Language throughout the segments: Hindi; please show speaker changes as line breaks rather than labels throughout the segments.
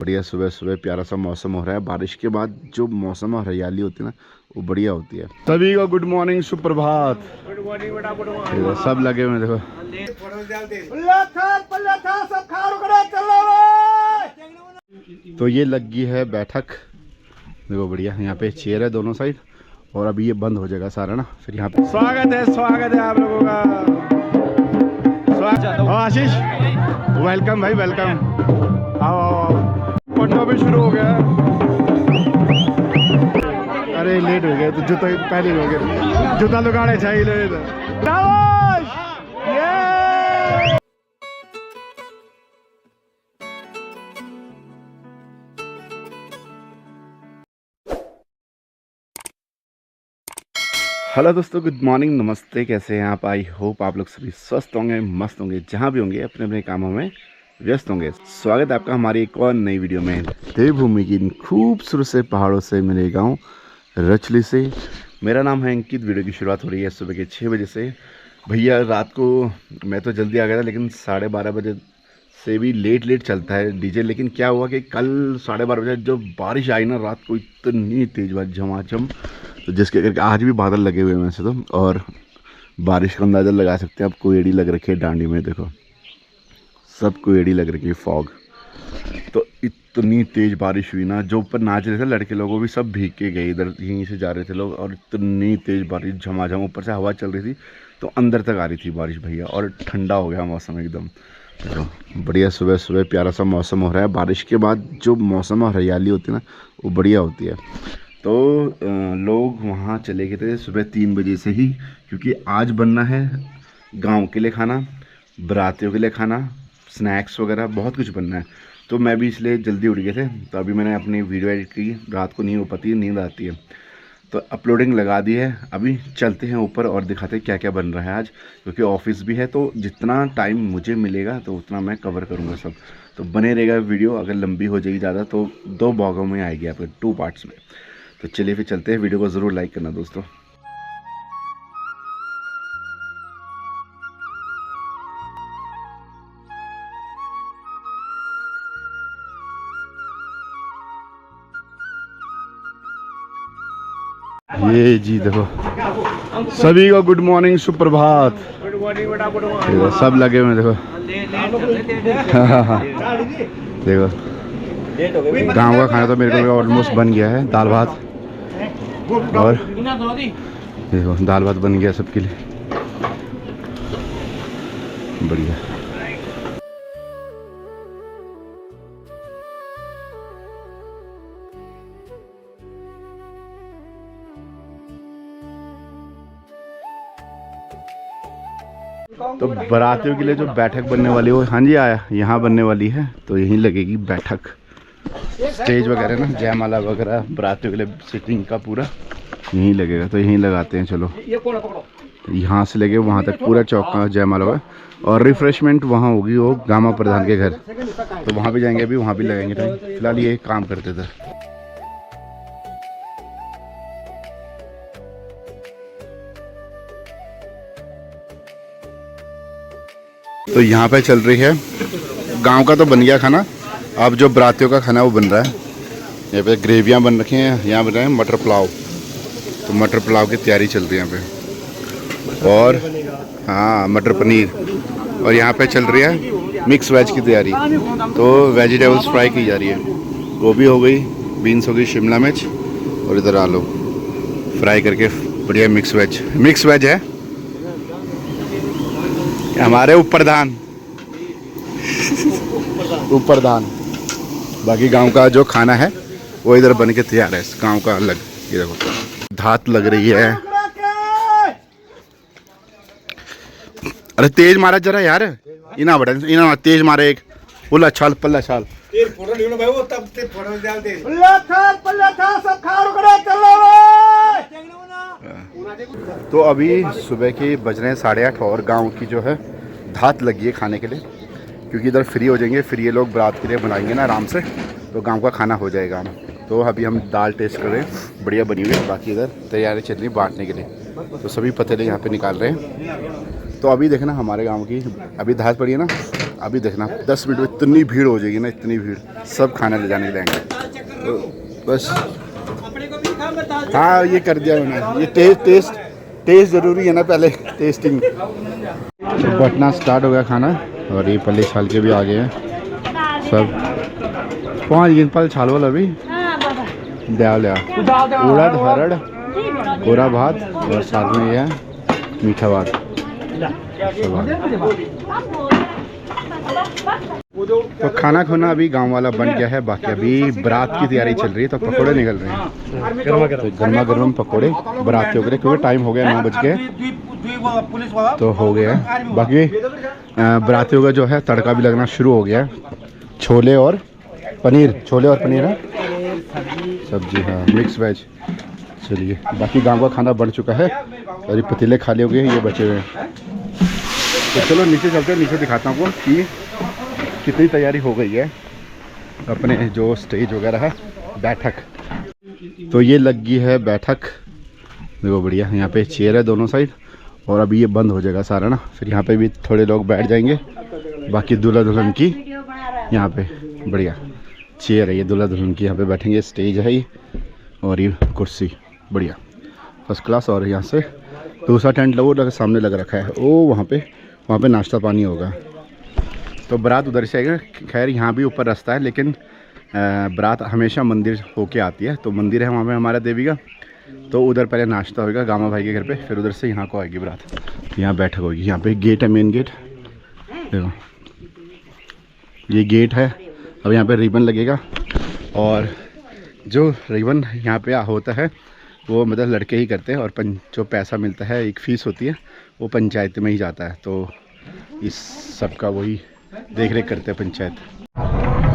बढ़िया सुबह सुबह प्यारा सा मौसम हो रहा है। बारिश के बाद जो मौसम और हरियाली होती है ना, वो बढ़िया होती है। सभी को गुड मॉर्निंग, सुप्रभात। देखो सब लगे हुए हैं, देखो। तो ये लगी है बैठक, देखो बढ़िया। यहाँ पे चेयर है दोनों साइड, और अभी ये बंद हो जाएगा सारा ना, फिर यहाँ पे स्वागत है आप लोगों का। स्वागत आशीष, वेलकम भाई, वेलकम। आओ पढ़ना भी शुरू हो गया। अरे लेट हो गया तो जूता पहले हो गया, जूता लुगाड़े चाहिए। हेलो दोस्तों, गुड मॉर्निंग, नमस्ते। कैसे हैं आप? आई होप आप लोग सभी स्वस्थ होंगे, मस्त होंगे, जहाँ भी होंगे अपने अपने कामों में व्यस्त होंगे। स्वागत है आपका हमारी एक और नई वीडियो में। देवभूमि की इन खूबसूरत से पहाड़ों से मेरे गांव रचली से। मेरा नाम है अंकित। वीडियो की शुरुआत हो रही है सुबह के 6 बजे से। भैया रात को मैं तो जल्दी आ गया था, लेकिन 12:30 बजे से भी लेट चलता है डीजे। लेकिन क्या हुआ कि कल 12:30 बजे जो बारिश आई ना रात को, इतनी तेज़ बारिश झमाझम, तो जिसके करके आज भी बादल लगे हुए हैं वैसे तो। और बारिश का अंदाज़ा लगा सकते हैं आप, कोई लग रखी है डांडी में, देखो सब कोई लग रखी है, फॉग। तो इतनी तेज़ बारिश हुई ना, जो ऊपर नाच रहे थे लड़के लोगों भी सब भीग के गए, इधर यहीं से जा रहे थे लोग। और इतनी तेज़ बारिश झमाझम, ऊपर से हवा चल रही थी तो अंदर तक आ रही थी बारिश भैया। और ठंडा हो गया मौसम एकदम। तो बढ़िया सुबह सुबह प्यारा सा मौसम हो रहा है। बारिश के बाद जो मौसम और हरियाली होती है ना, वो बढ़िया होती है। तो लोग वहाँ चले गए थे सुबह 3 बजे से ही, क्योंकि आज बनना है गांव के लिए खाना, बारातियों के लिए खाना, स्नैक्स वगैरह बहुत कुछ बनना है। तो मैं भी इसलिए जल्दी उठ गए थे। तो अभी मैंने अपनी वीडियो एडिट की, रात को नहीं हो पाती, नींद आती है, तो अपलोडिंग लगा दी है। अभी चलते हैं ऊपर और दिखाते हैं क्या क्या बन रहा है आज, क्योंकि ऑफिस भी है। तो जितना टाइम मुझे मिलेगा तो उतना मैं कवर करूँगा सब। तो बने रहेगा वीडियो। अगर लंबी हो जाएगी ज़्यादा तो 2 भागों में आएगी, आपके 2 पार्ट्स में। तो चलिए फिर चलते हैं। वीडियो को ज़रूर लाइक करना दोस्तों। ये जी देखो, सभी को गुड मॉर्निंग, सुप्रभात। देखो सब लगे हुए हैं, देखो। देखो गांव का खाना तो मेरे को ऑलमोस्ट बन गया है। दाल भात, और देखो दाल भात बन गया सबके लिए, बढ़िया। तो बारातियों के लिए जो बैठक बनने वाली है वो, हाँ जी आया, यहाँ बनने वाली है। तो यहीं लगेगी बैठक, स्टेज वगैरह ना, जयमाला वगैरह, बारातियों के लिए सिटिंग का पूरा यहीं लगेगा। तो यहीं लगाते हैं, चलो यहाँ से लेके वहाँ तक पूरा चौक का जयमाला होगा। और रिफ्रेशमेंट वहाँ होगी, वो गामा प्रधान के घर, तो वहाँ भी जाएंगे, अभी वहाँ भी लगाएंगे टाइम। फिलहाल ये काम करते थे। तो यहाँ पे चल रही है, गांव का तो बन गया खाना, अब जो बारातियों का खाना वो बन रहा है। यहाँ पे ग्रेवियाँ बन रखी हैं, यहाँ बन रहे हैं मटर पुलाव। तो मटर पुलाव की तैयारी चल रही है यहाँ पे, और हाँ मटर पनीर। और यहाँ पे चल रही है मिक्स वेज की तैयारी। तो वेजिटेबल्स फ्राई की जा रही है, गोभी हो गई, बीन्स हो गई, शिमला मिर्च, और इधर आलू फ्राई करके बढ़िया मिक्स वेज है हमारे ऊपर धान ऊपर धान। बाकी गांव का जो खाना है वो इधर बन के तैयार है, गांव का अलग। ये देखो धात लग रही है। अरे तेज मारा जरा यार, इना बड़ा इना तेज मारे, एक फुल छाल पल्ला छाल। तो अभी सुबह के बज रहे हैं 8:30, और गांव की जो है धात लगी है खाने के लिए, क्योंकि इधर फ्री हो जाएंगे, फिर ये लोग बारात के लिए बनाएंगे ना आराम से, तो गांव का खाना हो जाएगा। तो अभी हम दाल टेस्ट कर रहे हैं, बढ़िया बनी हुई है। बाकी इधर तैयारी चल रही है बांटने के लिए, तो सभी पतीले यहाँ पे निकाल रहे हैं। तो अभी देखना हमारे गांव की अभी धात पड़ी है ना, अभी देखना 10 मिनट में इतनी भीड़ हो जाएगी ना, इतनी भीड़, सब खाना ले जाने के लिए आएंगे। तो बस हाँ ये कर दिया मैंने, ये टेस्ट ज़रूरी है ना, पहले टेस्टिंग। बटना स्टार्ट हो गया खाना और ये पल्ले छाल के भी आ गए हैं सब। 5 गिन पल छाल वाला अभी दया लिया, उड़द हरड़ कोरा भात और साथ में ये है मीठा भात। तो खाना खोना अभी गांव वाला बन गया है, बाकी अभी बारात की तैयारी चल रही है। तो पकोड़े निकल रहे हैं, तो गर्मा गर्म पकोड़े बारात के हो गए, क्योंकि टाइम हो गया 9 बज के तो हो गया। बाकी बारातियों का जो है तड़का भी लगना शुरू हो गया है। छोले और पनीर है, सब्जी, हाँ मिक्स वेज। चलिए बाकी गांव का खाना बन चुका है और ये पतीले खाली हो गए, ये बचे हुए हैं। तो चलो नीचे चलते हैं, नीचे दिखाता हूँ कि कितनी तैयारी हो गई है अपने जो स्टेज वगैरह है, बैठक। तो ये लग गई है बैठक, देखो बढ़िया। यहाँ पे चेयर है दोनों साइड और अभी ये बंद हो जाएगा सारा ना, फिर यहाँ पे भी थोड़े लोग बैठ जाएंगे। बाकी दूल्हा दुल्हन की यहाँ पे बढ़िया चेयर है, ये दूल्हा दुल्हन की यहाँ पे बैठेंगे। स्टेज है ये और ये कुर्सी बढ़िया फर्स्ट क्लास। और यहाँ से दूसरा टेंट लोगों सामने लग रखा है, ओ वहाँ पे नाश्ता पानी होगा। तो बारात उधर से आएगा। खैर यहाँ भी ऊपर रास्ता है, लेकिन बारात हमेशा मंदिर होके आती है। तो मंदिर है वहाँ पे हमारा देवी का, तो उधर पहले नाश्ता होगा गामा भाई के घर पे, फिर उधर से यहाँ को आएगी बारात। यहाँ बैठक होगी, यहाँ पे गेट है, मेन गेट देखो, ये गेट है। अब यहाँ पे रिबन लगेगा और जो रिबन यहाँ पे होता है वो मतलब लड़के ही करते हैं, और जो पैसा मिलता है, एक फ़ीस होती है, वो पंचायत में ही जाता है। तो इस सब का वही देख रेख करते हैं पंचायत।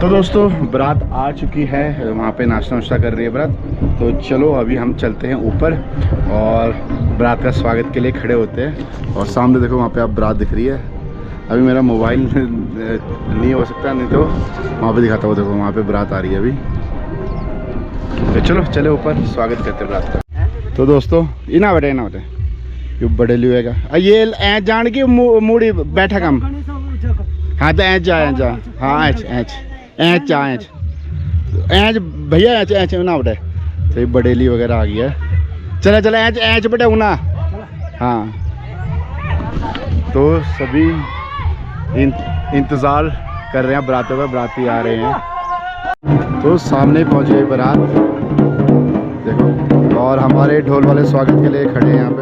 तो दोस्तों बारात आ चुकी है, वहाँ पे नाश्ता वाश्ता कर रही है बारात। तो चलो अभी हम चलते हैं ऊपर और बारात का स्वागत के लिए खड़े होते हैं। और सामने देखो वहाँ पे आप बारात दिख रही है। अभी मेरा मोबाइल नहीं हो सकता, नहीं तो वहाँ पे दिखाता हूँ। देखो वहाँ पे बारात आ रही है अभी। तो चलो चले ऊपर, स्वागत करते हैं बारात का। तो दोस्तों इना बेटे ये बड़े लिएगा ये ऐ जान के मूड़ी बैठा कम। हाँ तो ऐच जा हाँ ऐच भैया ऐच ना बेटे। तो ये बड़ेली वगैरह आ गई है। चला ऐच बेटे ना। हाँ तो सभी इंतज़ार कर रहे हैं बारातियों का, बाराती आ रहे हैं। तो सामने पहुंच गई बारात देखो, और हमारे ढोल वाले स्वागत के लिए खड़े हैं यहाँ पे।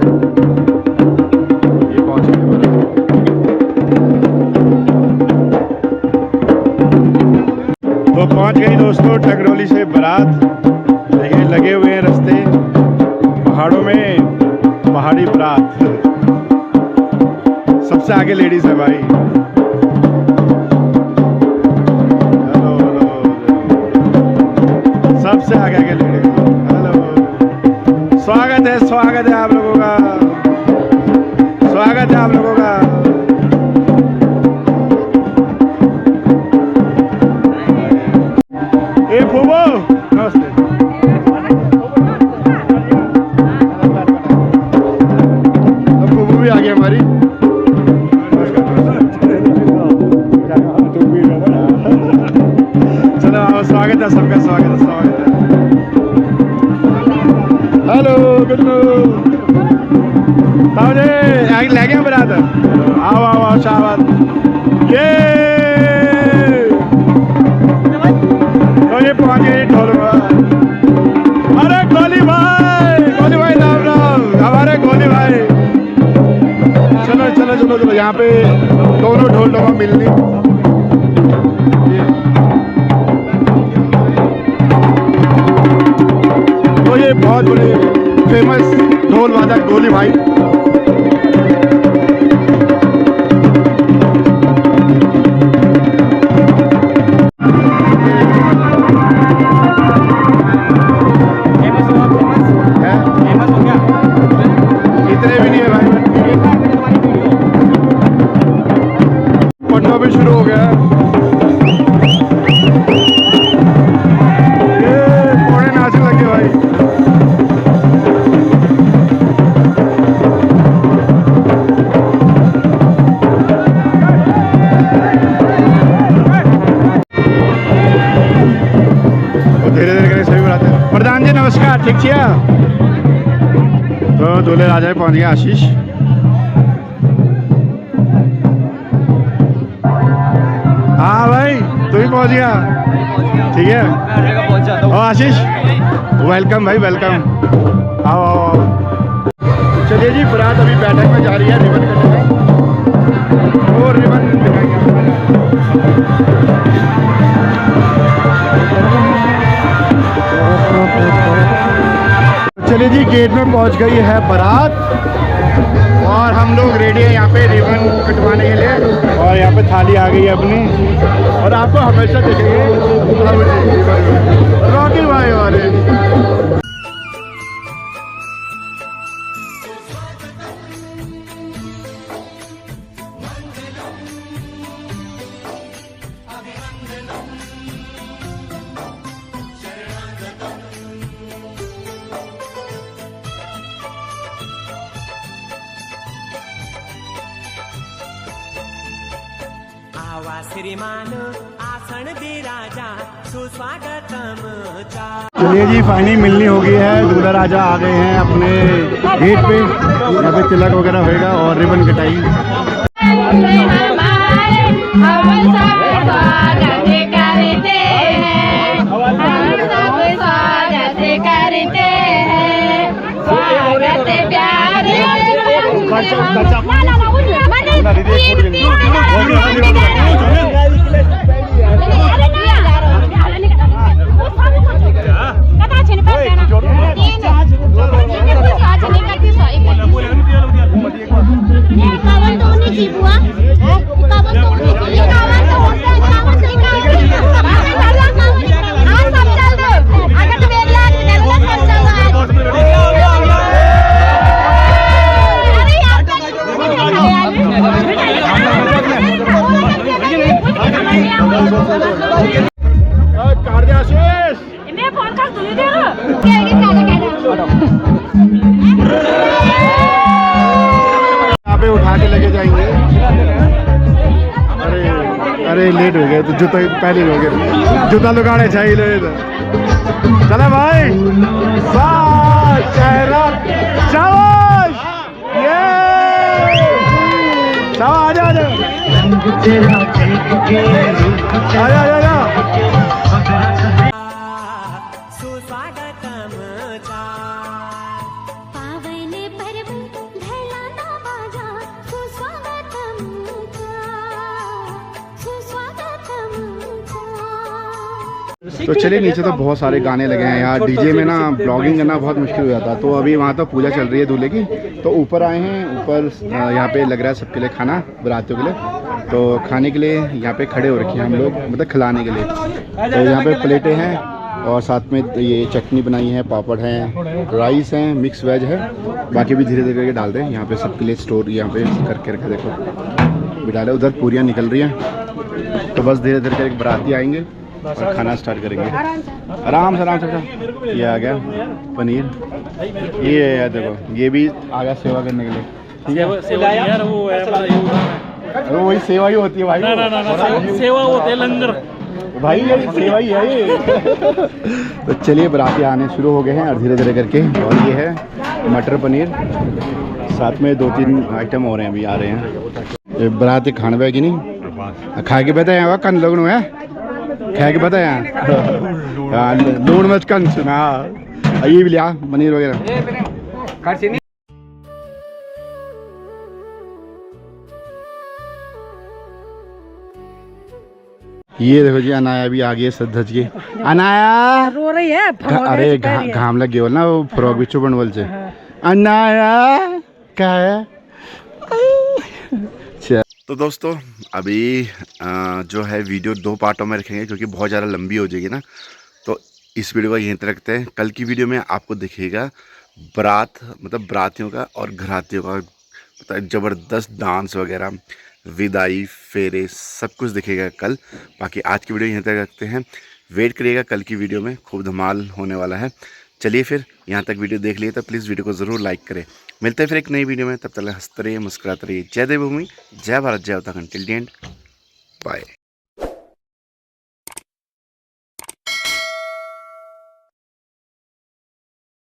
ये पहुंच गई बारात। तो पहुंच गई दोस्तों टगरोली से बारात। देखिए लगे हुए हैं रास्ते पहाड़ों में, पहाड़ी बारात। सबसे आगे लेडीज है भाई। हेलो सबसे आगे लेडीज। हेलो स्वागत है आप लोगों का, स्वागत है आप लोगों का। ए फूबो नमस्ते। अब फूबो भी आ गई हमारी। चलो स्वागत है सबका, स्वागत है। हेलो गुड्डू ताऊजी आगे ले गया बारात। आओ शाबाश। ये तो ये पहुंच गए ढोल। अरे गोली भाई राम हमारे गोली भाई। चलो यहाँ पे दोनों ढोल डोबा मिलनी। तो ये बहुत बड़े फेमस ढोल वादक गोली भाई। इतने भी नहीं है भाई, पढ़ना भी शुरू हो गया। ये घोड़े नाचने लगे भाई। नमस्कार, ठीक छे? तो दूल्हे राजा पहुंच गया आशीष। हाँ भाई, तू भी पहुंच गया, ठीक है। ओ आशीष, वेलकम भाई, वेलकम। आओ आओ आओ। चलिए जी, बारात अभी बैठक में जा रही है रिबन कटने और रिबन दिखाएंगे आपको। चलिए जी, गेट में पहुंच गई है बारात और हम लोग रेडी है यहाँ पे रिबन कटवाने के लिए। और यहाँ पे थाली आ गई है अपनी और आपको हमेशा देखेंगे रॉकी भाई वाले।
श्रीमान आसन दे राजा सुस्वागतम।
चलिए जी, फाइनली मिलनी हो गई है। दूल्हा राजा आ गए हैं अपने गेट पे। यहाँ पे तिलक वगैरह होएगा और रिबन कटाई। उठा के लेके जाएंगे। अरे लेट हो गए तो जूता पहले हो गए, जूता लुगाड़े चाहिए। चले भाई, चेहरा शाबाश, ये आजा आजा आजा आजा। तो चलिए, नीचे तो बहुत सारे गाने लगे हैं यार। डीजे में ना ब्लॉगिंग करना बहुत मुश्किल हो जाता। तो अभी वहाँ तो पूजा चल रही है दूल्हे की, तो ऊपर आए हैं। ऊपर यहाँ पे लग रहा है सबके लिए खाना, बारातियों के लिए। तो खाने के लिए यहाँ पे खड़े हो रखे हैं हम लोग, मतलब खिलाने के लिए। तो यहाँ पे प्लेटें हैं और साथ में ये चटनी बनाई है, पापड़ हैं, राइस हैं, मिक्स वेज है। बाकी भी धीरे धीरे करके डाल दें। यहाँ पे सबके लिए स्टोर यहाँ पे करके रखा, देखो भी डाले। उधर पूरियाँ निकल रही हैं। तो बस धीरे धीरे करके बाराती आएंगे और खाना स्टार्ट करेंगे। आराम से आराम से। ये आ गया पनीर, ये है देखो, ये भी आ गया सेवा करने के लिए। ठीक है, वो वही सेवा ही होती है भाई।
सेवा होती है, लंगर
भाई, ये सेवा ही है ये। तो चलिए, बाराती आने शुरू हो गए हैं और धीरे धीरे करके। और ये है मटर पनीर, साथ में 2-3 आइटम हो रहे हैं, अभी आ रहे हैं। बाराती खाने पे कि नहीं खा के बताया कन लोग है, खा के बताया लूण मच कन सुना। ये भी लिया पनीर वगैरह। ये देखो जी, अनाया भी आ गई है सद्धज की। अनाया
रो रही है।
अरे घाम लग गया ना, वो फ्रॉक भी चुपन बोल से। अनाया क्या है। तो दोस्तों, अभी जो है वीडियो 2 पार्टों में रखेंगे क्योंकि बहुत ज़्यादा लंबी हो जाएगी ना। तो इस वीडियो को यहीं तक रखते हैं। कल की वीडियो में आपको दिखेगा बारात, मतलब बारातियों का और घरातियों का, मतलब ज़बरदस्त डांस वगैरह, विदाई, फेरे, सब कुछ दिखेगा कल। बाकी आज की वीडियो यहीं तक रखते हैं। वेट करिएगा, कल की वीडियो में खूब धमाल होने वाला है। चलिए फिर, यहाँ तक वीडियो देख लिए तो प्लीज़ वीडियो को ज़रूर लाइक करें। मिलते हैं फिर एक नई वीडियो में, तब तक हंसते रहिए, मुस्कुराते रहिए। जय देवभूमि, जय भारत, जय Uttarakhand. Till the end, bye.